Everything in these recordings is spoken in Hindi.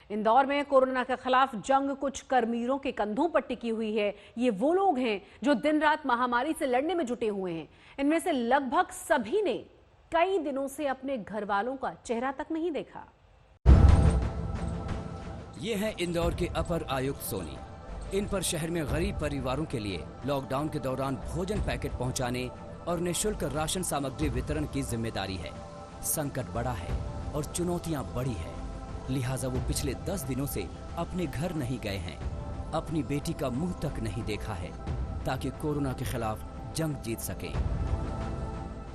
इंदौर में कोरोना के खिलाफ जंग कुछ कर्मवीरों के कंधों पर टिकी हुई है। ये वो लोग हैं जो दिन रात महामारी से लड़ने में जुटे हुए हैं। इनमें से लगभग सभी ने कई दिनों से अपने घर वालों का चेहरा तक नहीं देखा। ये हैं इंदौर के अपर आयुक्त सोनी। इन पर शहर में गरीब परिवारों के लिए लॉकडाउन के दौरान भोजन पैकेट पहुंचाने और निःशुल्क राशन सामग्री वितरण की जिम्मेदारी है। संकट बड़ा है और चुनौतियां बड़ी है, लिहाजा वो पिछले 10 दिनों से अपने घर नहीं गए हैं, अपनी बेटी का मुंह तक नहीं देखा है, ताकि कोरोना के खिलाफ जंग जीत सकें।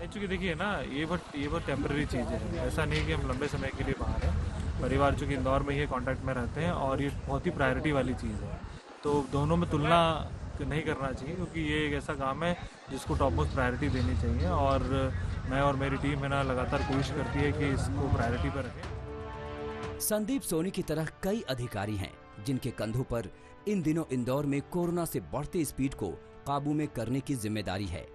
चूँकि देखिए ना, ये बहुत टेम्पररी चीज़ है। ऐसा नहीं कि हम लंबे समय के लिए बाहर हैं। परिवार चूँकि इंदौर में ही कांटेक्ट में रहते हैं और ये बहुत ही प्रायोरिटी वाली चीज़ है, तो दोनों में तुलना नहीं करना चाहिए, क्योंकि ये एक ऐसा काम है जिसको टॉप मोस्ट प्रायोरिटी देनी चाहिए। और मैं और मेरी टीम है ना लगातार कोशिश करती है कि इसको प्रायोरिटी पर रखें। संदीप सोनी की तरह कई अधिकारी हैं जिनके कंधों पर इन दिनों इंदौर में कोरोना से बढ़ते स्पीड को काबू में करने की जिम्मेदारी है।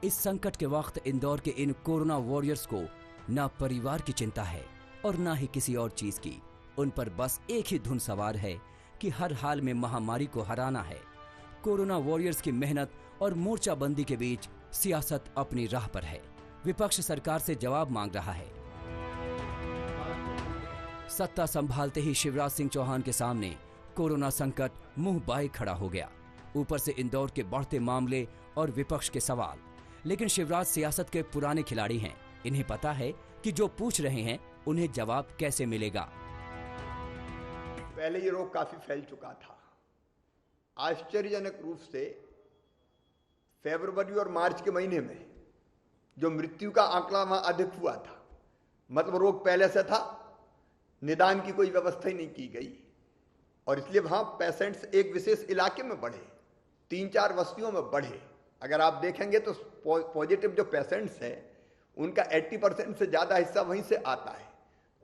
इस संकट के वक्त इंदौर के इन कोरोना वॉरियर्स को न परिवार की चिंता है और न ही किसी और चीज की। उन पर बस एक ही धुन सवार है कि हर हाल में महामारी को हराना है। कोरोना वॉरियर्स की मेहनत और मोर्चाबंदी के बीच सियासत अपनी राह पर है। विपक्ष सरकार से जवाब मांग रहा है। सत्ता संभालते ही शिवराज सिंह चौहान के सामने कोरोना संकट मुंह बाए खड़ा हो गया। ऊपर से इंदौर के बढ़ते मामले और विपक्ष के सवाल। लेकिन शिवराज सियासत के पुराने खिलाड़ी हैं। इन्हें पता है कि जो पूछ रहे हैं उन्हें जवाब कैसे मिलेगा। पहले ये रोग काफी फैल चुका था। आश्चर्यजनक रूप से फरवरी और मार्च के महीने में जो मृत्यु का आंकड़ा वहां अधिक हुआ था, मतलब रोग पहले से था, निदान की कोई व्यवस्था ही नहीं की गई और इसलिए वहां पेशेंट्स एक विशेष इलाके में बढ़े, 3-4 बस्तियों में बढ़े। अगर आप देखेंगे तो पॉजिटिव जो पेशेंट्स हैं उनका 80% से ज्यादा हिस्सा वहीं से आता है।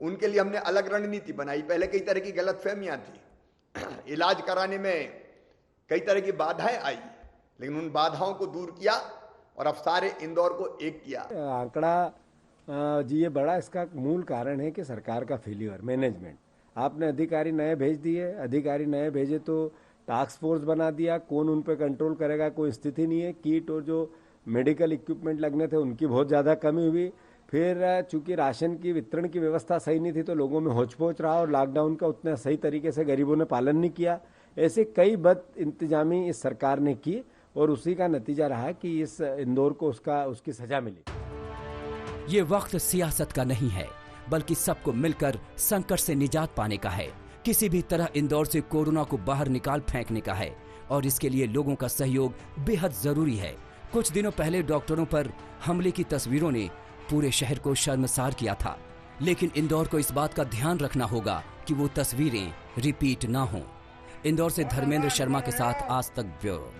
उनके लिए हमने अलग रणनीति बनाई। पहले कई तरह की गलतफहमियां थी, इलाज कराने में कई तरह की बाधाएं आई, लेकिन उन बाधाओं को दूर किया और अब सारे इंदौर को एक किया। आंकड़ा जी ये बड़ा, इसका मूल कारण है कि सरकार का फेल्यूर मैनेजमेंट। आपने अधिकारी नए भेज दिए, अधिकारी नए भेजे तो टास्क फोर्स बना दिया, कौन उन पर कंट्रोल करेगा कोई स्थिति नहीं है। किट और जो मेडिकल इक्विपमेंट लगने थे उनकी बहुत ज़्यादा कमी हुई। फिर चूंकि राशन की वितरण की व्यवस्था सही नहीं थी तो लोगों में होच पोच रहा और लॉकडाउन का उतना सही तरीके से गरीबों ने पालन नहीं किया। ऐसे कई बद इंतजामी इस सरकार ने की और उसी का नतीजा रहा कि इस इंदौर को उसकी सजा मिली। ये वक्त सियासत का नहीं है, बल्कि सबको मिलकर संकट से निजात पाने का है। किसी भी तरह इंदौर से कोरोना को बाहर निकाल फेंकने का है और इसके लिए लोगों का सहयोग बेहद जरूरी है। कुछ दिनों पहले डॉक्टरों पर हमले की तस्वीरों ने पूरे शहर को शर्मसार किया था, लेकिन इंदौर को इस बात का ध्यान रखना होगा कि वो तस्वीरें रिपीट ना हों। इंदौर से धर्मेंद्र शर्मा के साथ आज तक ब्यूरो।